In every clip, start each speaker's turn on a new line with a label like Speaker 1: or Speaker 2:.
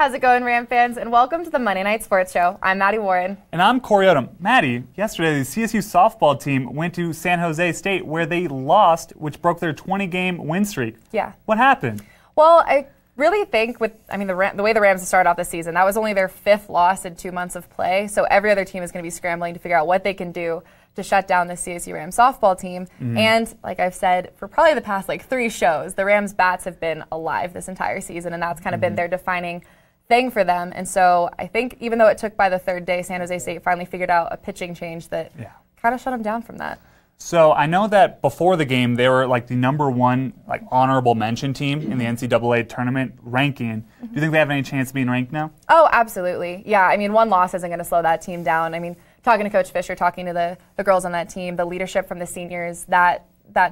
Speaker 1: How's it going, Ram fans? And welcome to the Monday Night Sports Show. I'm Maddie Warren.
Speaker 2: And I'm Cory Odom. Maddie, yesterday the CSU softball team went to San Jose State where they lost, which broke their 20-game win streak.
Speaker 1: Yeah.
Speaker 2: What happened?
Speaker 1: Well, I really think the way the Rams have started off the season, that was only their 5th loss in 2 months of play. So every other team is going to be scrambling to figure out what they can do to shut down the CSU Rams softball team. And like I've said, for probably the past 3 shows, the Rams bats have been alive this entire season, and that's kind of been their defining thing for them. And so I think even though it took by the 3rd day, San Jose State finally figured out a pitching change that kind of shut them down from that.
Speaker 2: So I know that before the game, they were the #1 honorable mention team in the NCAA tournament ranking. Do you think they have any chance of being ranked now?
Speaker 1: Oh, absolutely. Yeah, I mean, one loss isn't going to slow that team down. I mean, talking to Coach Fisher, talking to the girls on that team, the leadership from the seniors, that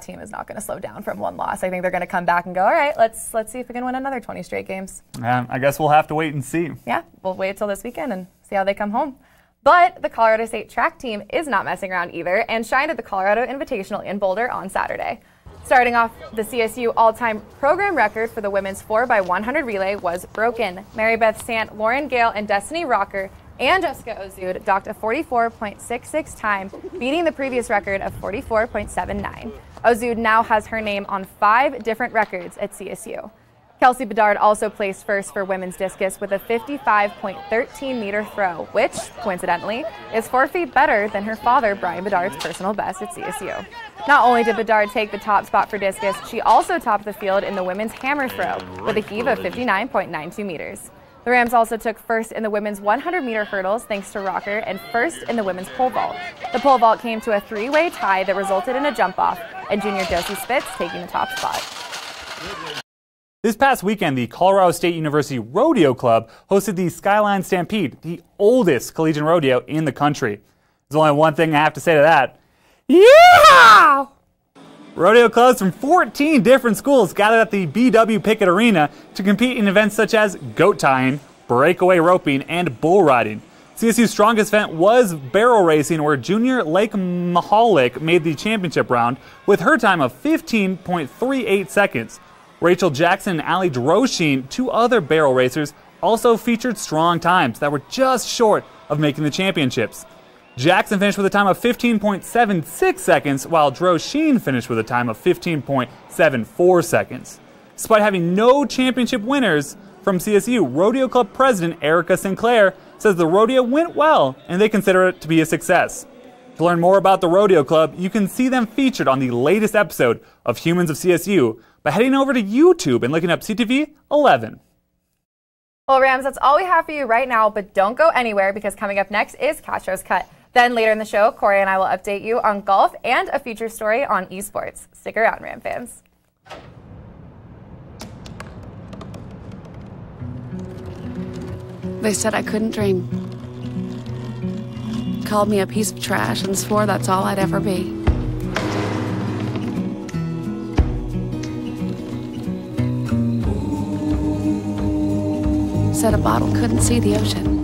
Speaker 1: team is not going to slow down from one loss. I think they're going to come back and go, all right, let's see if we can win another 20 straight games.
Speaker 2: I guess we'll have to wait and see.
Speaker 1: Yeah, we'll wait till this weekend and see how they come home. But the Colorado State track team is not messing around either and shined at the Colorado Invitational in Boulder on Saturday. Starting off, the CSU all-time program record for the women's 4x100 relay was broken. Mary Beth Sant, Lauren Gale, and Destiny Rocker and Jessica Ozud docked a 44.66 time, beating the previous record of 44.79. Ozud now has her name on 5 different records at CSU. Kelsey Bedard also placed first for women's discus with a 55.13-meter throw, which, coincidentally, is 4 feet better than her father, Brian Bedard's personal best at CSU. Not only did Bedard take the top spot for discus, she also topped the field in the women's hammer throw with a heave of 59.92 meters. The Rams also took first in the women's 100-meter hurdles thanks to Rocker and first in the women's pole vault. The pole vault came to a 3-way tie that resulted in a jump-off, and junior Josie Spitz taking the top spot.
Speaker 2: This past weekend, the Colorado State University Rodeo Club hosted the Skyline Stampede, the oldest collegiate rodeo in the country. There's only one thing I have to say to that. Yeah! Rodeo clubs from 14 different schools gathered at the BW Pickett Arena to compete in events such as goat tying, breakaway roping, and bull riding. CSU's strongest event was barrel racing, where junior Lake Mahalik made the championship round with her time of 15.38 seconds. Rachel Jackson and Allie Droshine, 2 other barrel racers, also featured strong times that were just short of making the championships. Jackson finished with a time of 15.76 seconds, while Droshine finished with a time of 15.74 seconds. Despite having no championship winners from CSU, Rodeo Club President Erica Sinclair says the rodeo went well and they consider it to be a success. To learn more about the Rodeo Club, you can see them featured on the latest episode of Humans of CSU by heading over to YouTube and looking up CTV 11.
Speaker 1: Well, Rams, that's all we have for you right now, but don't go anywhere because coming up next is Castro's Cut. Then later in the show, Cory and I will update you on golf and a feature story on esports. Stick around, Ram fans.
Speaker 3: They said I couldn't dream. Called me a piece of trash and swore that's all I'd ever be. Said a bottle couldn't see the ocean.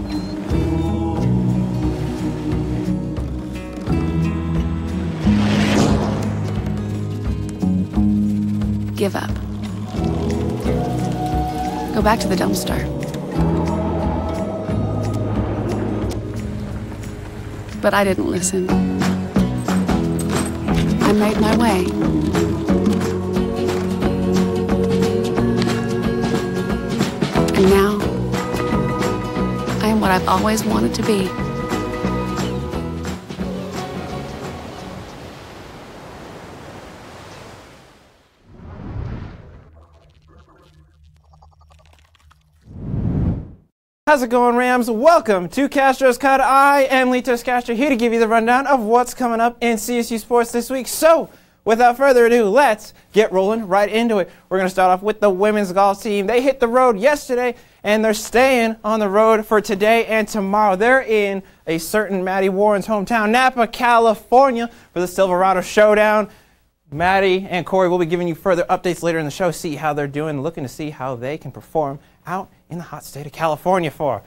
Speaker 3: Give up. Go back to the dumpster. But I didn't listen. I made my way. And now, I am what I've always wanted to be.
Speaker 4: How's it going, Rams? Welcome to Castro's Cut. I am Litos Castro, here to give you the rundown of what's coming up in CSU Sports this week. So, without further ado, let's get rolling right into it. We're going to start off with the women's golf team. They hit the road yesterday, and they're staying on the road for today and tomorrow. They're in a certain Maddie Warren's hometown, Napa, California, for the Silverado Showdown. Maddie and Cory will be giving you further updates later in the show, see how they're doing, looking to see how they can perform out in the hot state of California for.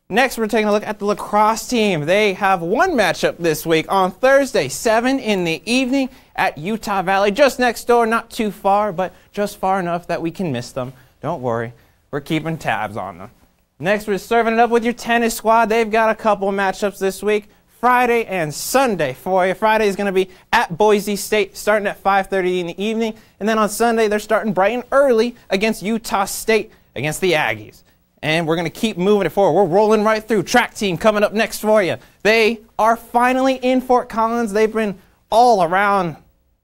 Speaker 4: Next, we're taking a look at the lacrosse team. They have one matchup this week on Thursday, 7 in the evening at Utah Valley, just next door, not too far, but just far enough that we can miss them. Don't worry, we're keeping tabs on them. Next, we're serving it up with your tennis squad. They've got a couple matchups this week, Friday and Sunday for you. Friday is going to be at Boise State, starting at 5:30 in the evening. And then on Sunday, they're starting bright and early against Utah State, against the Aggies. And we're going to keep moving it forward. We're rolling right through. Track team coming up next for you. They are finally in Fort Collins. They've been all around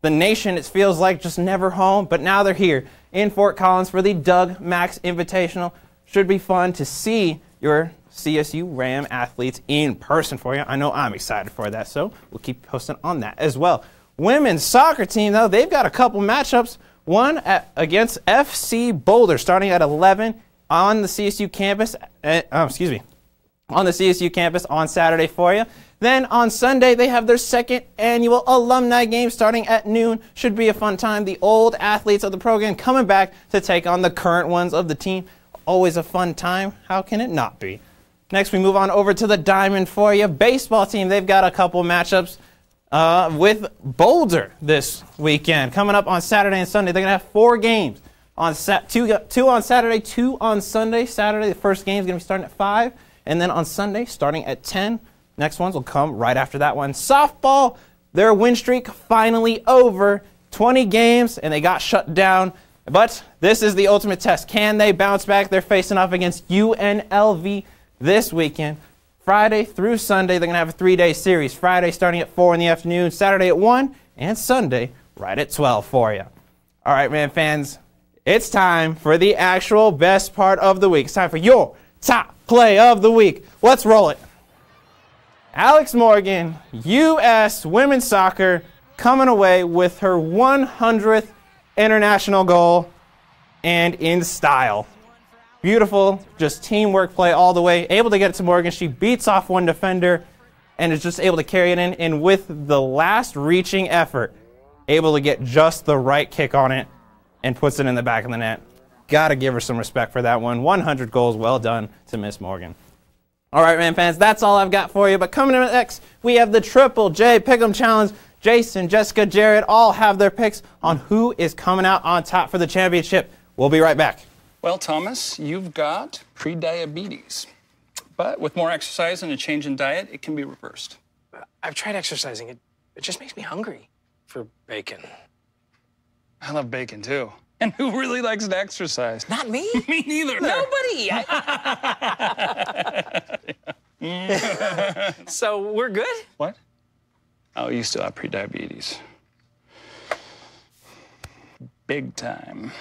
Speaker 4: the nation, it feels like, just never home. But now they're here in Fort Collins for the Doug Max Invitational. Should be fun to see your CSU Ram athletes in person for you. I know I'm excited for that, so we'll keep posting on that as well. Women's soccer team, though, they've got a couple matchups. One against FC Boulder, starting at 11 on the CSU campus. On the CSU campus on Saturday for you. Then on Sunday, they have their second annual alumni game starting at noon. Should be a fun time. The old athletes of the program coming back to take on the current ones of the team. Always a fun time. How can it not be? Next, we move on over to the Diamond for you. Baseball team, they've got a couple matchups with Boulder this weekend. Coming up on Saturday and Sunday, they're going to have 4 games. Two on Saturday, 2 on Sunday. Saturday, the first game is going to be starting at 5. And then on Sunday, starting at 10. Next ones will come right after that one. Softball, their win streak finally over. 20 games, and they got shut down. But this is the ultimate test. Can they bounce back? They're facing off against UNLV this weekend. Friday through Sunday, they're going to have a 3-day series. Friday starting at 4 in the afternoon, Saturday at 1, and Sunday right at 12 for you. All right, man, fans, it's time for the actual best part of the week. It's time for your top play of the week. Let's roll it. Alex Morgan, U.S. Women's Soccer, coming away with her 100th international goal, and in style. Beautiful, just teamwork play all the way. Able to get it to Morgan. She beats off one defender and is just able to carry it in. And with the last reaching effort, able to get just the right kick on it and puts it in the back of the net. Got to give her some respect for that one. 100 goals, well done to Miss Morgan. All right, man, fans, that's all I've got for you. But coming up next, we have the Triple J Pick'em Challenge. Jason, Jessica, Jared all have their picks on who is coming out on top for the championship. We'll be right back.
Speaker 5: Well, Thomas, you've got pre-diabetes. But with more exercise and a change in diet, it can be reversed.
Speaker 6: I've tried exercising. It just makes me hungry for bacon.
Speaker 5: I love bacon, too. And who really likes to exercise?
Speaker 6: Not me.
Speaker 5: Me neither.
Speaker 6: Nobody. So we're good?
Speaker 5: What? Oh, you still have pre-diabetes. Big time.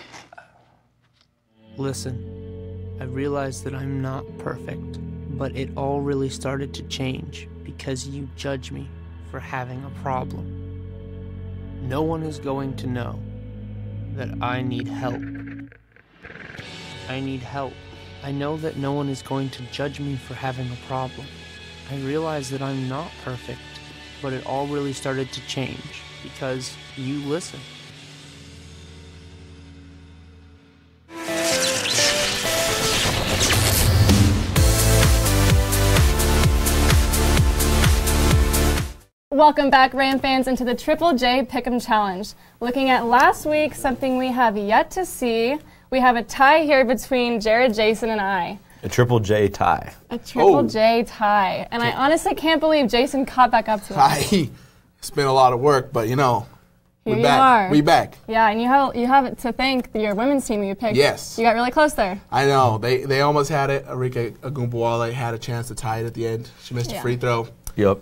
Speaker 7: Listen, I realize that I'm not perfect, but it all really started to change because you judge me for having a problem. No one is going to know that I need help. I need help. I know that no one is going to judge me for having a problem. I realize that I'm not perfect, but it all really started to change because you listen.
Speaker 1: Welcome back, Ram fans, into the Triple J Pick'em Challenge. Looking at last week, something we have yet to see. We have a tie here between Jared, Jason, and I.
Speaker 8: A Triple J tie.
Speaker 1: A Triple J tie. And I honestly can't believe Jason caught back up to us.
Speaker 9: It's been a lot of work, but you know,
Speaker 1: Here
Speaker 9: we
Speaker 1: you
Speaker 9: back.
Speaker 1: are.
Speaker 9: We back.
Speaker 1: Yeah, and you have to thank your women's team you picked.
Speaker 9: Yes.
Speaker 1: You got really close there.
Speaker 9: I know. They almost had it. Arika Agumbawale had a chance to tie it at the end. She missed a free throw.
Speaker 8: Yep.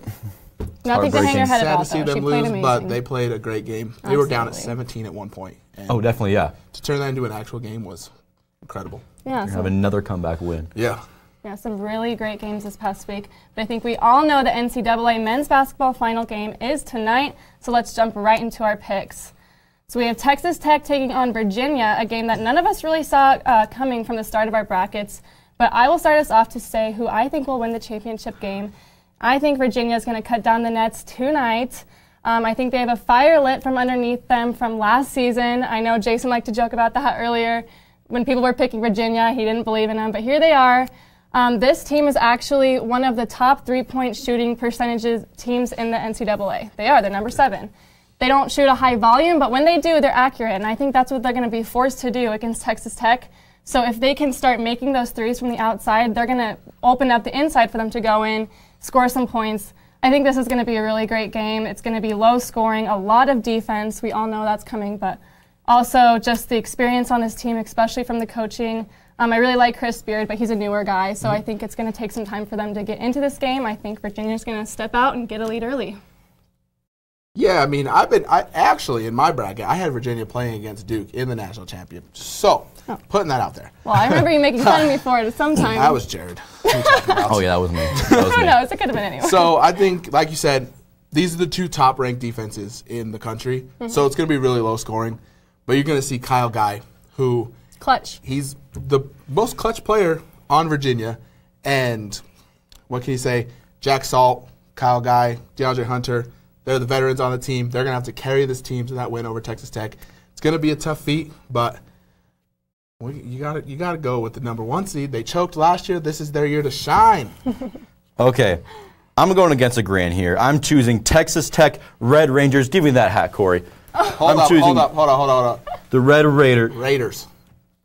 Speaker 1: Nothing to hang her head
Speaker 9: Sad
Speaker 1: about,
Speaker 9: to see
Speaker 1: though.
Speaker 9: them
Speaker 1: She played
Speaker 9: lose,
Speaker 1: amazing.
Speaker 9: but they played a great game. They were down at 17 at one point. And
Speaker 8: Oh, definitely, yeah.
Speaker 9: to turn that into an actual game was incredible.
Speaker 1: Yeah,
Speaker 8: Have another comeback win.
Speaker 9: Yeah.
Speaker 1: Yeah, some really great games this past week. But I think we all know the NCAA men's basketball final game is tonight, so let's jump right into our picks. So we have Texas Tech taking on Virginia, a game that none of us really saw coming from the start of our brackets. But I will start us off to say who I think will win the championship game. I think Virginia is going to cut down the nets tonight. I think they have a fire lit from underneath them from last season. I know Jason liked to joke about that earlier. When people were picking Virginia, he didn't believe in them, but here they are. This team is actually one of the top 3-point shooting percentages teams in the NCAA. They're number 7. They don't shoot a high volume, but when they do, they're accurate, and I think that's what they're going to be forced to do against Texas Tech.
Speaker 10: So if they can start making those threes from the outside, they're going to open up the inside for them to go in, score some points. I think this is going to be a really great game. It's going to be low scoring, a lot of defense. We all know that's coming, but also just the experience on this team, especially from the coaching. I really like Crist Beard, but he's a newer guy, so I think it's going to take some time for them to get into this game. I think Virginia's going to step out and get a lead early.
Speaker 9: Yeah, I mean, I actually, in my bracket, I had Virginia playing against Duke in the national championship. So, putting that out there.
Speaker 10: Well, I remember you making fun of me for it at some time.
Speaker 9: That was Jared. Oh,
Speaker 8: yeah, that was me.
Speaker 10: Who knows? It could have been anyone.
Speaker 9: So, I think, like you said, these are the 2 top-ranked defenses in the country. So, it's going to be really low scoring. But you're going to see Kyle Guy, who...
Speaker 10: Clutch.
Speaker 9: He's the most clutch player on Virginia. And what can you say? Jack Salt, Kyle Guy, DeAndre Hunter... They're the veterans on the team. They're going to have to carry this team to that win over Texas Tech. It's going to be a tough feat, but you got to go with the #1 seed. They choked last year. This is their year to shine.
Speaker 8: Okay. I'm going against the grain here. I'm choosing Texas Tech Red Rangers. Give me that hat, Cory.
Speaker 9: Hold up.
Speaker 8: The Red Raiders.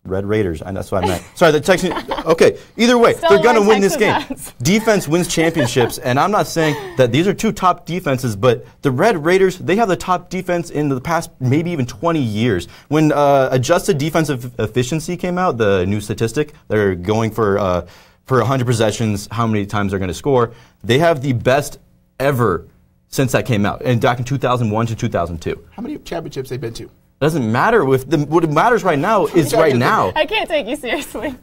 Speaker 8: Red Raiders, and that's what I meant. Sorry, the Texans. Okay, either way, they're going to win this game. Defense wins championships, and I'm not saying that these are 2 top defenses, but the Red Raiders, they have the top defense in the past maybe even 20 years. When adjusted defensive efficiency came out, the new statistic, they're going for 100 possessions, how many times they're going to score. They have the best ever since that came out, and back in 2001 to 2002.
Speaker 9: How many championships they've been to?
Speaker 8: Doesn't matter. What matters right now is right now.
Speaker 10: I can't take you seriously.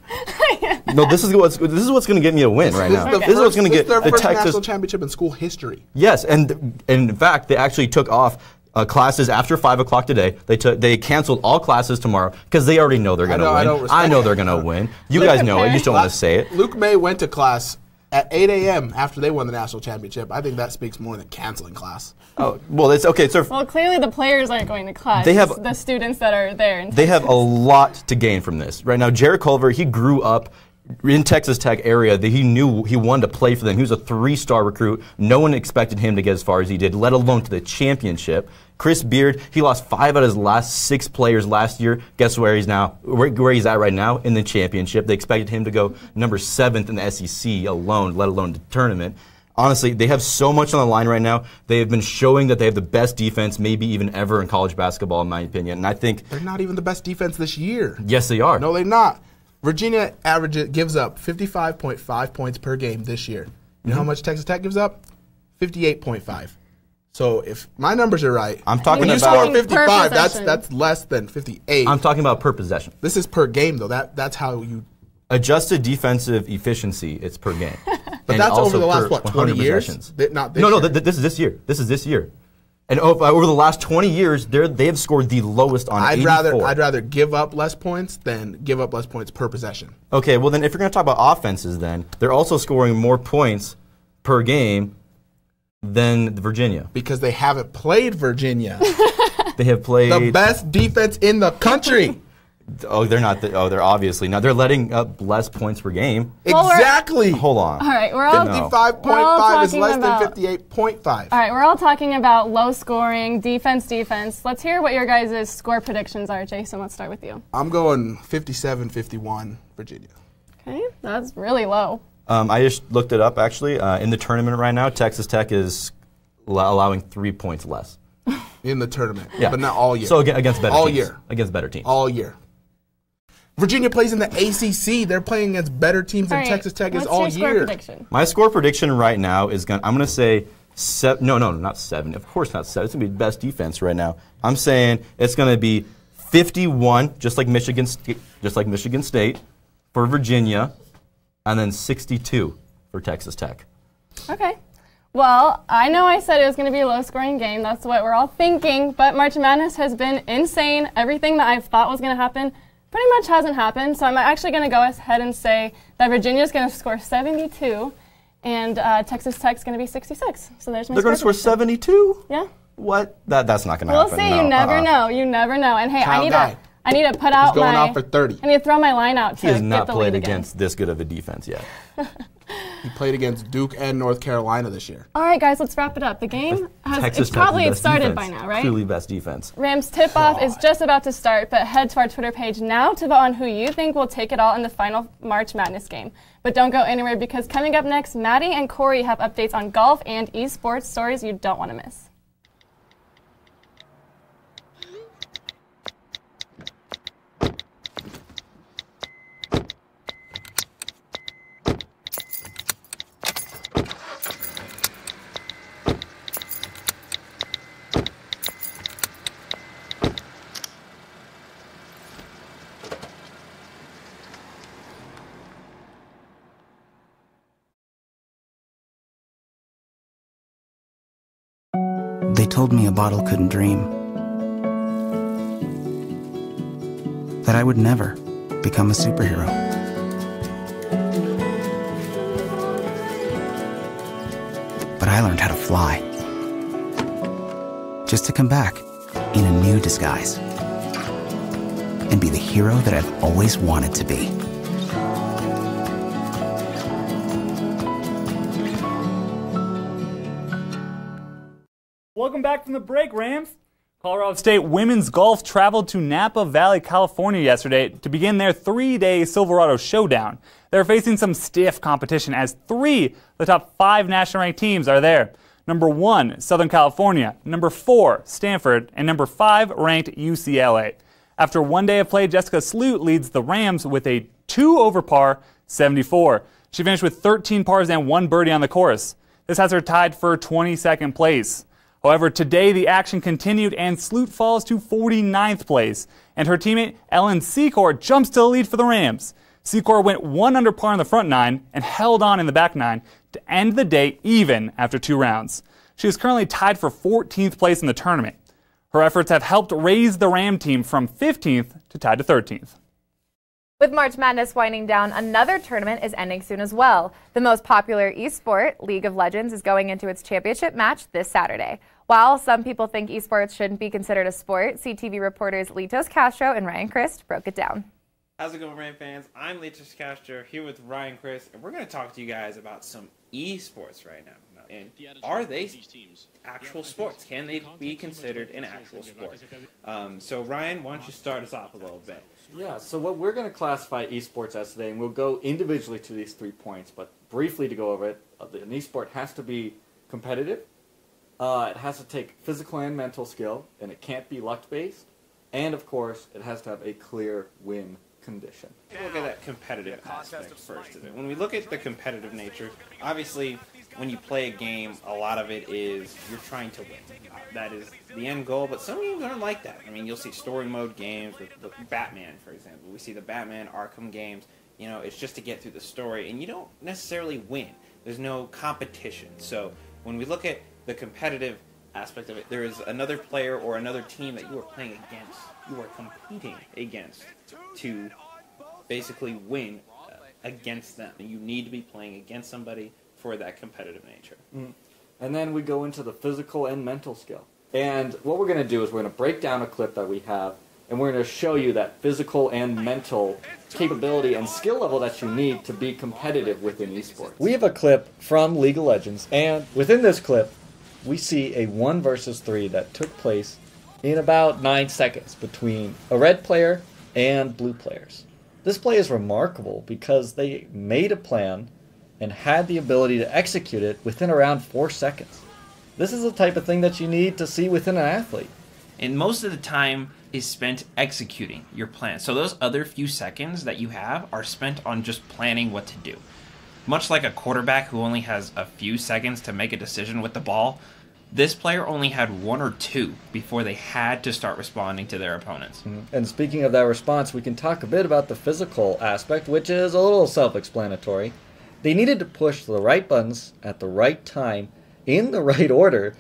Speaker 8: No, this is what's going to get me a win right now.
Speaker 9: This is what's going to get their first national championship in school history.
Speaker 8: Yes, and in fact, they actually took off classes after 5 o'clock today. They canceled all classes tomorrow because they already know they're going to win. I know they're going to win. You guys know it. You just don't want to say it.
Speaker 9: Luke May went to class at 8 a.m. after they won the national championship. I think that speaks more than canceling class.
Speaker 8: Oh, well, it's okay. So
Speaker 10: well, clearly the players aren't going to class.
Speaker 8: They have
Speaker 10: the students that are there.
Speaker 8: They have a lot to gain from this. Right now, Jared Culver, he grew up in Texas Tech area that he knew he wanted to play for them. He was a 3-star recruit. No one expected him to get as far as he did, let alone to the championship. Chris Beard, he lost 5 out of his last 6 players last year. Guess where he's now? Where he's at right now? In the championship. They expected him to go number 7th in the SEC alone, let alone the tournament. Honestly, they have so much on the line right now. They have been showing that they have the best defense, maybe even ever in college basketball, in my opinion. And I think
Speaker 9: they're not even the best defense this year.
Speaker 8: Yes, they are.
Speaker 9: No, they're not. Virginia gives up 55.5 points per game this year. You know how much Texas Tech gives up? 58.5. So if my numbers are right,
Speaker 8: I'm talking
Speaker 9: when you
Speaker 8: about
Speaker 9: score 55, that's less than 58.
Speaker 8: I'm talking about per possession.
Speaker 9: This is per game, though. That's how you
Speaker 8: adjusted defensive efficiency. It's per game.
Speaker 9: But that's over the last, what, 20 years?
Speaker 8: Not this year. This is this year. This is this year. And over the last 20 years, they have scored the lowest on 84.
Speaker 9: I'd rather give up less points than give up less points per possession.
Speaker 8: Okay, well then if you're going to talk about offenses then, they're also scoring more points per game than Virginia.
Speaker 9: Because they haven't played Virginia.
Speaker 8: They have played
Speaker 9: the best defense in the country.
Speaker 8: Oh, they're not. They're obviously not. They're letting up less points per game.
Speaker 9: Well, exactly.
Speaker 8: Hold on.
Speaker 10: All right, we're all
Speaker 9: 55.5 is less than 58.5.
Speaker 10: All right, we're all talking about low scoring, defense. Let's hear what your guys' score predictions are. Jason, let's start with you.
Speaker 9: I'm going 57-51 Virginia.
Speaker 10: Okay, that's really low.
Speaker 8: I just looked it up actually. In the tournament right now, Texas Tech is allowing 3 points less.
Speaker 9: In the tournament,
Speaker 8: yeah,
Speaker 9: but not all year.
Speaker 8: So against better
Speaker 9: all
Speaker 8: teams.
Speaker 9: Year.
Speaker 8: Against better teams.
Speaker 9: All year. Virginia plays in the ACC. They're playing against better teams than Texas Tech is all year.
Speaker 10: What's your score prediction?
Speaker 8: My score prediction right now is I'm going to say no, not 7. Of course not 7. It's going to be the best defense right now. I'm saying it's going to be 51, just like Michigan State for Virginia, and then 62 for Texas Tech.
Speaker 10: Okay. Well, I know I said it was going to be a low-scoring game. That's what we're all thinking. But March Madness has been insane. Everything that I thought was going to happen pretty much hasn't happened. So I'm actually going to go ahead and say that Virginia is going to score 72, and Texas Tech's going to be 66. So there's my
Speaker 8: They're going to score 72?
Speaker 10: Yeah.
Speaker 8: What? That's not going to happen.
Speaker 10: We'll see. No, you never know. You never know. And hey, I need to put out
Speaker 9: He's going off for 30.
Speaker 10: I need to throw my line out to
Speaker 8: He has
Speaker 10: get
Speaker 8: not
Speaker 10: the
Speaker 8: played
Speaker 10: lead
Speaker 8: against this good of a defense yet.
Speaker 9: He played against Duke and North Carolina this year.
Speaker 10: All right, guys, let's wrap it up. The game
Speaker 8: Texas
Speaker 10: it's started
Speaker 8: defense.
Speaker 10: by now, right?
Speaker 8: Clearly best defense.
Speaker 10: Rams tip-off is just about to start, but head to our Twitter page now to vote on who you think will take it all in the final March Madness game. But don't go anywhere, because coming up next, Maddie and Cory have updates on golf and esports, stories you don't want to miss.
Speaker 11: They told me a bottle couldn't dream. That I would never become a superhero. But I learned how to fly. Just to come back in a new disguise. And be the hero that I've always wanted to be.
Speaker 2: Welcome back from the break, Rams. Colorado State women's golf traveled to Napa Valley, California yesterday to begin their 3-day Silverado showdown. They're facing some stiff competition as 3 of the top 5 national ranked teams are there. Number 1, Southern California. Number 4, Stanford. And number 5, ranked UCLA. After 1 day of play, Jessica Sloot leads the Rams with a 2 over par 74. She finished with 13 pars and 1 birdie on the course. This has her tied for 22nd place. However, today the action continued and Sloot falls to 49th place. And her teammate Ellen Secor jumps to the lead for the Rams. Secor went 1 under par in the front 9 and held on in the back 9 to end the day even after 2 rounds. She is currently tied for 14th place in the tournament. Her efforts have helped raise the Ram team from 15th to tied to 13th.
Speaker 1: With March Madness winding down, another tournament is ending soon as well. The most popular esport, League of Legends, is going into its championship match this Saturday. While some people think esports shouldn't be considered a sport, CTV reporters Litos, Castro, and Ryan Crist broke it down.
Speaker 4: How's it going, Ram fans? I'm Litos Castro here with Ryan Crist, and we're going to talk to you guys about some esports right now. And are they actual sports? Can they be considered an actual sport? So Ryan, why don't you start us off a little bit?
Speaker 12: Yeah, so what we're going to classify esports as today, and we'll go individually to these 3 points, but briefly to go over it, an esport has to be competitive, it has to take physical and mental skill, and it can't be luck-based, and of course, it has to have a clear win condition.
Speaker 4: Look at that competitive aspect first of it. When we look at the competitive nature, obviously, when you play a game, a lot of it is you're trying to win. That is the end goal, but some games aren't like that. I mean, you'll see story mode games with Batman, for example. We see the Batman Arkham games. You know, it's just to get through the story, and you don't necessarily win. There's no competition. So when we look at the competitive aspect of it, there is another player or another team that you are playing against, you are competing against to basically win against them. And you need to be playing against somebody for that competitive nature.
Speaker 12: And then we go into the physical and mental skill. And what we're going to do is we're going to break down a clip that we have, and we're going to show you that physical and mental capability and skill level that you need to be competitive within esports. We have a clip from League of Legends, and within this clip, we see a 1 versus 3 that took place in about 9 seconds between a red player and blue players. This play is remarkable because they made a plan and had the ability to execute it within around 4 seconds. This is the type of thing that you need to see within an athlete.
Speaker 13: And most of the time is spent executing your plan. So those other few seconds that you have are spent on just planning what to do. Much like a quarterback who only has a few seconds to make a decision with the ball, this player only had 1 or 2 before they had to start responding to their opponents.
Speaker 12: And speaking of that response, we can talk a bit about the physical aspect, which is a little self-explanatory. They needed to push the right buttons at the right time, in the right order,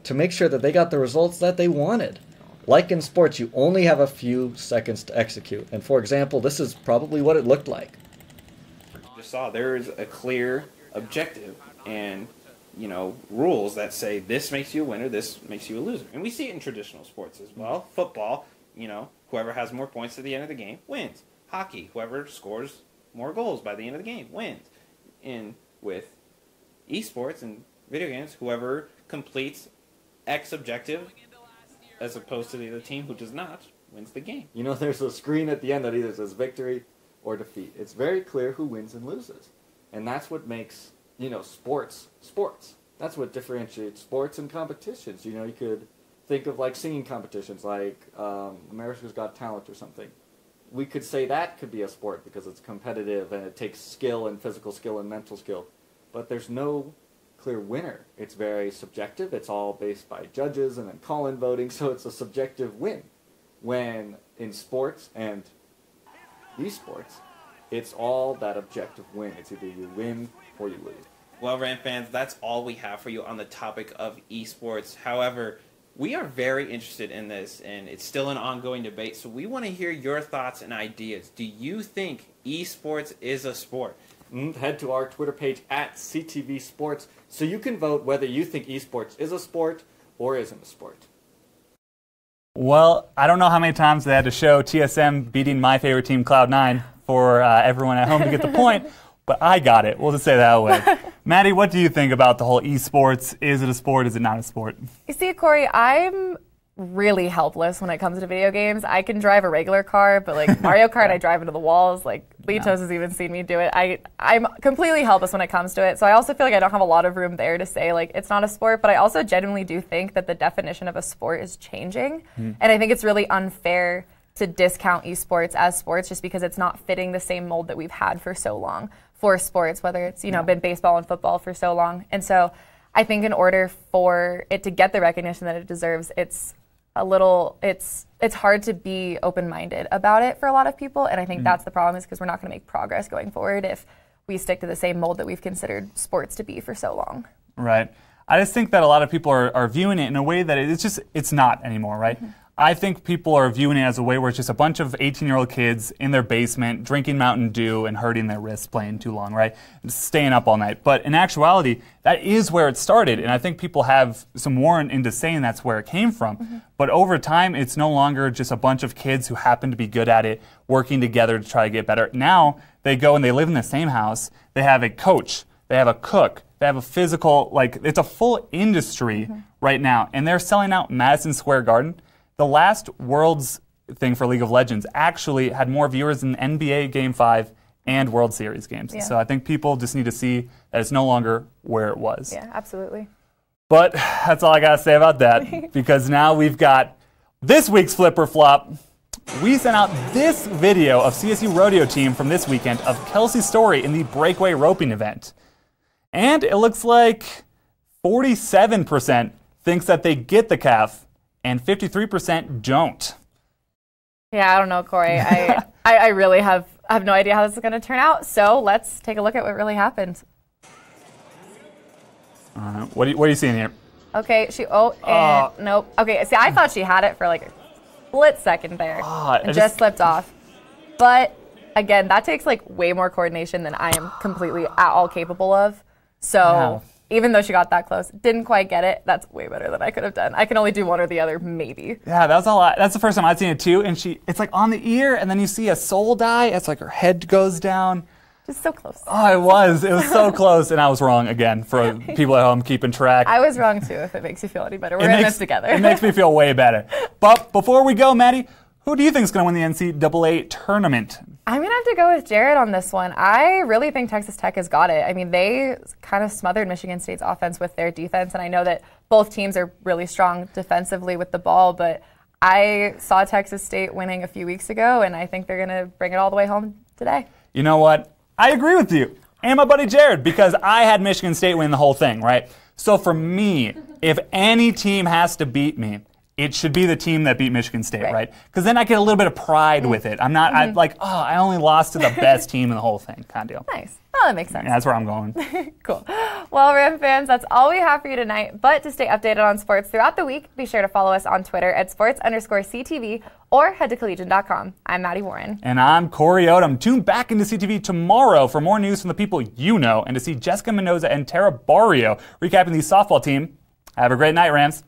Speaker 12: to make sure that they got the results that they wanted. Like in sports, you only have a few seconds to execute. And for example, this is probably what it looked like.
Speaker 4: You just saw there's a clear objective and, you know, rules that say this makes you a winner, this makes you a loser. And we see it in traditional sports as well. Football, you know, whoever has more points at the end of the game wins. Hockey, whoever scores more goals by the end of the game wins. In
Speaker 13: with esports and video games, whoever completes X objective, as opposed to the other team who does not, wins the game. You know, there's a screen at the end that either says victory or defeat. It's very clear who wins and loses. And that's what makes, you know, sports. That's what differentiates sports and competitions. You know, you could think of like singing competitions, like America's Got Talent or something. We could say that could be a sport because it's competitive and it takes skill and physical skill and mental skill. But there's no clear winner. It's very subjective. It's all based by judges and then call-in voting, so it's a subjective win. When in sports and esports, it's all that objective win. It's either you win or you lose.
Speaker 14: Well, Ram fans, that's all we have for you on the topic of esports. However, we are very interested in this, and it's still an ongoing debate, so we want to hear your thoughts and ideas. Do you think esports is a sport?
Speaker 5: Head to our Twitter page at CTV Sports so you can vote whether you think esports is a sport or isn't a sport.
Speaker 2: Well, I don't know how many times they had to show TSM beating my favorite team, Cloud9, for everyone at home to get the point, but I got it. We'll just say that way. Maddie, what do you think about the whole esports? Is it a sport? Is it not a sport?
Speaker 1: You see, Cory, I'm really helpless when it comes to video games. I can drive a regular car, but like Mario Kart, I drive into the walls. Like Litos has even seen me do it. I'm completely helpless when it comes to it. So I also feel like I don't have a lot of room there to say like it's not a sport, but I also genuinely do think that the definition of a sport is changing. And I think it's really unfair to discount esports as sports just because it's not fitting the same mold that we've had for so long for sports, whether it's, you know, been baseball and football for so long. And so I think in order for it to get the recognition that it deserves, it's hard to be open-minded about it for a lot of people, and I think that's the problem, is because we're not going to make progress going forward if we stick to the same mold that we've considered sports to be for so long.
Speaker 2: Right. I just think that a lot of people are viewing it in a way that it's not anymore, right? I think people are viewing it as a way where it's just a bunch of 18-year-old kids in their basement drinking Mountain Dew and hurting their wrists playing too long, right? Staying up all night. But in actuality, that is where it started, and I think people have some warrant into saying that's where it came from. But over time, it's no longer just a bunch of kids who happen to be good at it working together to try to get better. Now, they go and they live in the same house. They have a coach. They have a cook. They have a physical, like, it's a full industry right now, and they're selling out Madison Square Garden. The last Worlds thing for League of Legends actually had more viewers than NBA Game 5 and World Series games. So I think people just need to see that it's no longer where it was.
Speaker 1: Yeah, absolutely.
Speaker 2: But that's all I got to say about that, because now we've got this week's Flip or Flop. We sent out this video of CSU Rodeo team from this weekend of Kelsey's story in the breakaway roping event. And it looks like 47% thinks that they get the calf, and 53% don't.
Speaker 1: Yeah, I don't know, Cory. I really have no idea how this is going to turn out, so let's take a look at what really happened.
Speaker 2: What are you seeing here?
Speaker 1: Okay, nope. Okay, see, I thought she had it for like a split second there. And just slipped off. But again, that takes like way more coordination than I am completely at all capable of. So even though she got that close, didn't quite get it, that's way better than I could have done. I can only do one or the other, maybe.
Speaker 2: Yeah, that's the first time I've seen it too. And it's like on the ear, and then you see a soul die. It's like her head goes down.
Speaker 1: Just so close.
Speaker 2: Oh, it was so close, and I was wrong again for people at home keeping track.
Speaker 1: I was wrong too, if it makes you feel any better. We're in this together.
Speaker 2: It makes me feel way better. But before we go, Maddie, who do you think is going to win the NCAA tournament?
Speaker 1: I'm going to have to go with Jared on this one. I really think Texas Tech has got it. I mean, they kind of smothered Michigan State's offense with their defense, and I know that both teams are really strong defensively with the ball, but I saw Texas State winning a few weeks ago, and I think they're going to bring it all the way home today.
Speaker 2: You know what? I agree with you and my buddy Jared, because I had Michigan State win the whole thing, right? So for me, if any team has to beat me, it should be the team that beat Michigan State, right? Because then I get a little bit of pride with it. I'm not I only lost to the best team in the whole thing, kind of deal.
Speaker 1: Nice. Oh, that makes sense.
Speaker 2: Yeah, that's where I'm going.
Speaker 1: Cool. Well, Ram fans, that's all we have for you tonight. But to stay updated on sports throughout the week, be sure to follow us on Twitter at sports_CTV or head to collegian.com. I'm Maddie Warren.
Speaker 2: And I'm Cory Odom. Tune back into CTV tomorrow for more news from the people you know and to see Jessica Mendoza and Tara Barrio recapping the softball team. Have a great night, Rams.